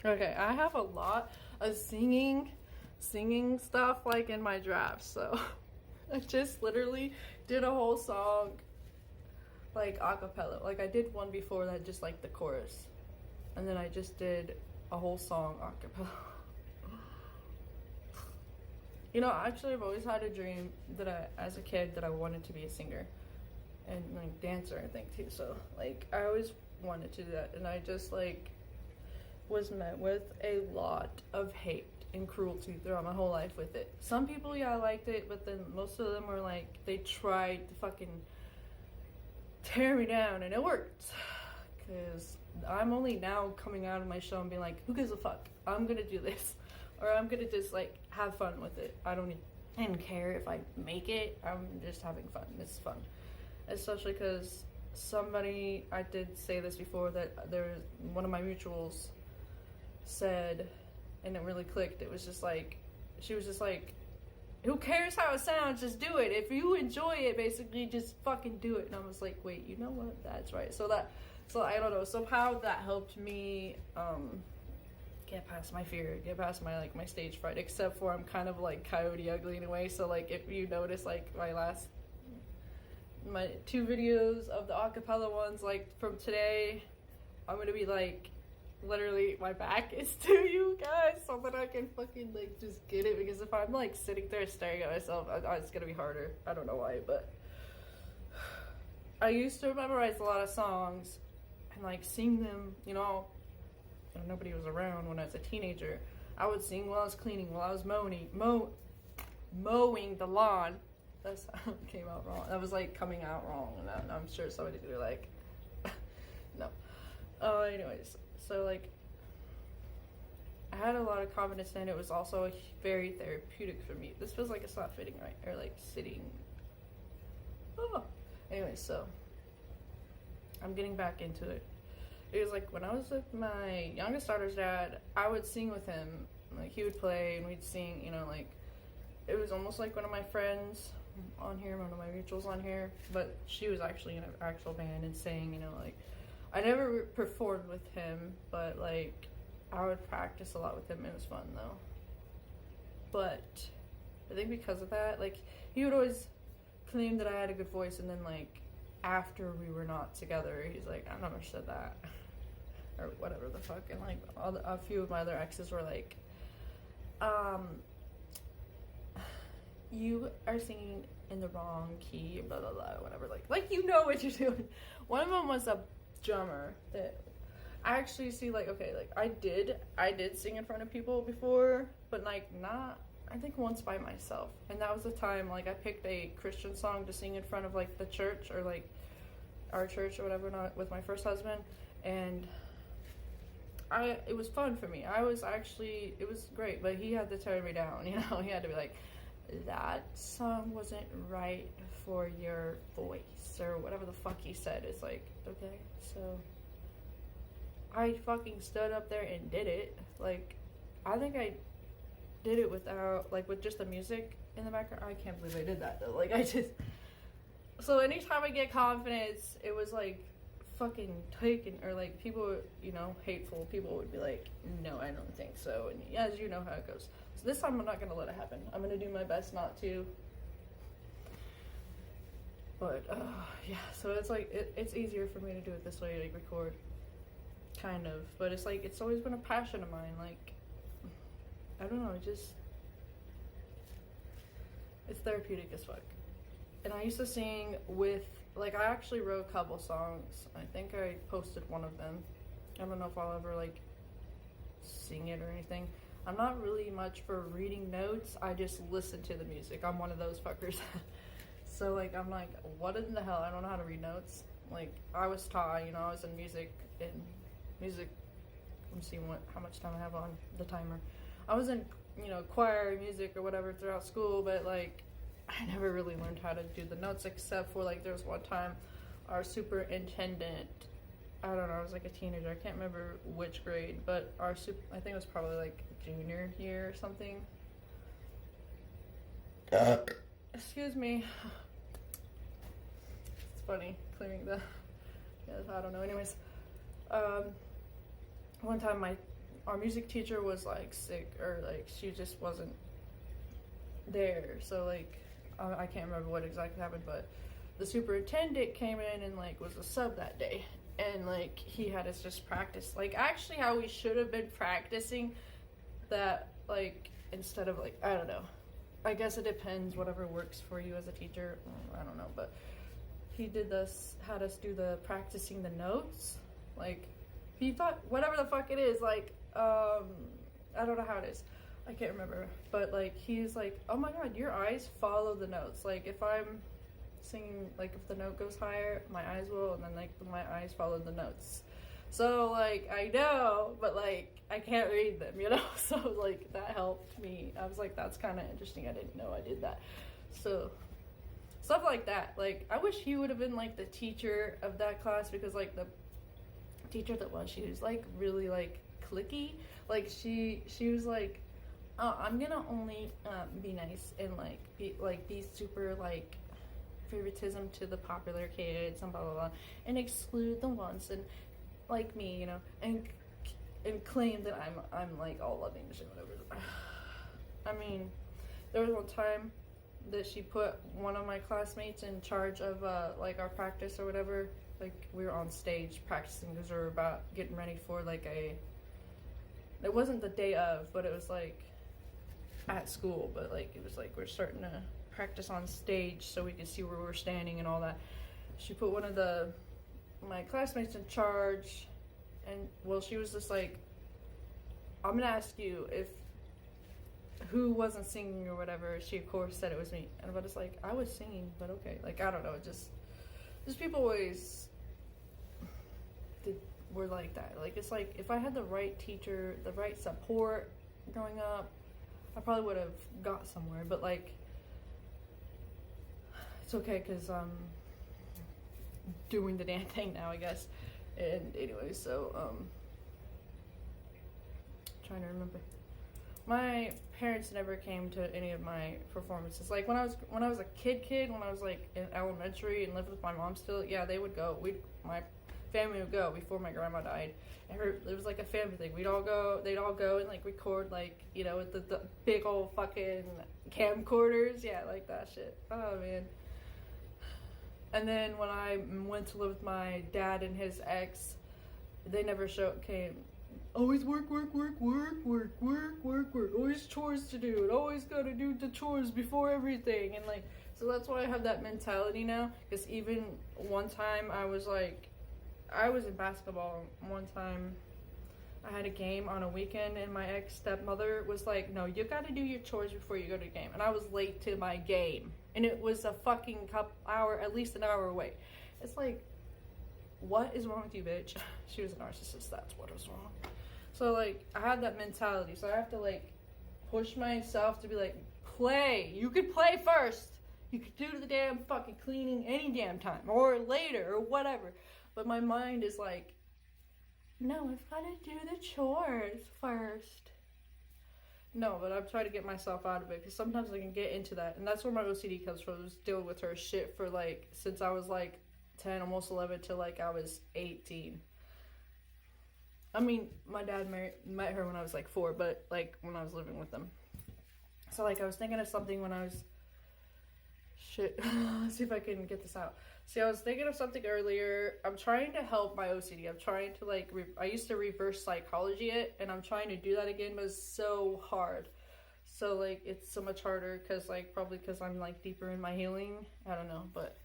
Okay, I have a lot of singing stuff like in my drafts. So I just literally did a whole song like a cappella. Like I did one before that just like the chorus. And then I just did a whole song a cappella. You know, actually I've always had a dream that as a kid that I wanted to be a singer and like dancer I think too. So like I always wanted to do that and I just like was met with a lot of hate and cruelty throughout my whole life with it. Some people, yeah, liked it, but then most of them were like, they tried to fucking tear me down, and it worked. Because I'm only now coming out of my show and being like, who gives a fuck? I'm gonna do this. Or I'm gonna just like have fun with it. I don't even care if I make it. I'm just having fun. It's fun. Especially because somebody, I did say this before, that there was one of my mutuals said, and it really clicked. It was just like, she was just like, who cares how it sounds, just do it. If you enjoy it, basically just fucking do it. And I was like, wait, you know what, that's right. So I don't know, somehow that helped me get past my fear, get past my like my stage fright, except for I'm kind of like Coyote Ugly in a way. So like if you notice like my 2 videos of the acapella ones, like from today, I'm gonna be like, literally my back is to you guys so that I can fucking like just get it, because if I'm like sitting there staring at myself, it's gonna be harder. I don't know why, but I used to memorize a lot of songs and like sing them, you know, and nobody was around when I was a teenager. I would sing while I was cleaning, while I was mowing the lawn. That's how it came out wrong. That was like coming out wrong, and I'm sure somebody's gonna be like, no. Anyways, so like I had a lot of confidence and it was also very therapeutic for me. This feels like it's not fitting right, or like sitting. Oh. Anyway, so I'm getting back into it. It was like when I was with my youngest daughter's dad, I would sing with him. Like he would play and we'd sing, you know, like it was almost like one of my friends on here, one of my mutuals on here, but she was actually in an actual band and sang, you know, like I never performed with him, but like I would practice a lot with him. It was fun though. But I think because of that, like he would always claim that I had a good voice, and then like after we were not together, he's like, I never said that, or whatever the fuck. And like a few of my other exes were like, you are singing in the wrong key, blah blah blah, whatever. Like you know what you're doing. One of them was a drummer that I actually see, like, okay, like I did sing in front of people before, but like not, I think once by myself, and that was the time like I picked a Christian song to sing in front of like the church, or like our church or whatever, not with my first husband, and it was fun for me. It was great, but he had to tear me down, you know. He had to be like, that song wasn't right for your voice, or whatever the fuck he said. It's like, okay, so I fucking stood up there and did it. Like, I think I did it without, like, with just the music in the background. I can't believe I did that though. Like, so anytime I get confidence, it was like fucking taken, or like people, you know, hateful people would be like, no, I don't think so. And yeah, as you know how it goes. So this time I'm not gonna let it happen. I'm gonna do my best not to. But yeah, so it's like it's easier for me to do it this way, like record, kind of. But it's like it's always been a passion of mine. Like, I don't know, it's therapeutic as fuck. And I used to sing with, like, I actually wrote a couple songs. I think I posted one of them. I don't know if I'll ever like sing it or anything. I'm not really much for reading notes. I just listen to the music. I'm one of those fuckers. So like I'm like, what in the hell? I don't know how to read notes. Like I was taught, you know, I was in music. I'm seeing how much time I have on the timer. I was in, you know, choir music or whatever throughout school, but like I never really learned how to do the notes, except for like there was one time our superintendent, I don't know, I was like a teenager, I can't remember which grade, but I think it was probably like junior year or something. Excuse me. It's funny clearing the, yeah, I don't know. Anyways, one time our music teacher was like sick, or like she just wasn't there. So like I can't remember what exactly happened, but the superintendent came in and like was a sub that day, and like he had us just practice like actually how we should have been practicing that, like instead of like, I don't know, I guess it depends whatever works for you as a teacher. I don't know, but he had us do the practicing the notes. Like he thought whatever the fuck it is, like I don't know how it is, I can't remember, but like he's like, oh my god, your eyes follow the notes. Like if I'm singing, like if the note goes higher, my eyes will, and then like my eyes follow the notes. So like I know, but like I can't read them, you know. So like that helped me. I was like, that's kind of interesting. I didn't know I did that. So stuff like that. Like I wish he would have been like the teacher of that class, because like the teacher that was, she was like really like cliquey. Like she was like, oh, I'm gonna only be nice and like be super like favoritism to the popular kids and blah blah blah, and exclude the ones and like me, you know, and claim that I'm like all loving and shit, whatever. I mean, there was one time that she put one of my classmates in charge of like our practice or whatever. Like we were on stage practicing because we were about getting ready for like it wasn't the day of, but it was like at school, but like it was like we're starting to practice on stage so we could see where we're standing and all that. She put one of my classmates in charge, and well, she was just like, I'm gonna ask you if who wasn't singing or whatever. She of course said it was me, and I was like, I was singing, but okay, like I don't know, just people always were like that. Like it's like if I had the right teacher, the right support growing up, I probably would have got somewhere. But like it's okay because I'm doing the damn thing now, I guess. And anyway, so trying to remember. My parents never came to any of my performances. Like when I was a kid, when I was like in elementary and lived with my mom still, yeah, they would go. My family would go before my grandma died. And it was like a family thing. They'd all go and like record, like, you know, with the big old fucking camcorders. Yeah, like that shit. Oh man. And then when I went to live with my dad and his ex, they never came. Always work. Always chores to do. And always gotta do the chores before everything. And like, so that's why I have that mentality now. Because even one time I was in basketball one time. I had a game on a weekend, and my ex-stepmother was like, no, you gotta do your chores before you go to the game. And I was late to my game. And it was a fucking at least an hour away. It's like, what is wrong with you, bitch? She was a narcissist, that's what was wrong. So like, I have that mentality, so I have to like push myself to be like, play. You could play first. You could do the damn fucking cleaning any damn time, or later, or whatever. But my mind is like, no, I've got to do the chores first. No, but I'm trying to get myself out of it, because sometimes I can get into that. And that's where my OCD comes from, is dealing with her shit for like, since I was like 10, almost 11, till like I was 18. I mean, my dad met her when I was like 4, but like when I was living with them. So like I was thinking of something when I was, let's see if I can get this out. See, I was thinking of something earlier. I'm trying to help my OCD. I'm trying to like, I used to reverse psychology it, and I'm trying to do that again, but it's so hard. So like, it's so much harder because like, probably because I'm like deeper in my healing. I don't know, but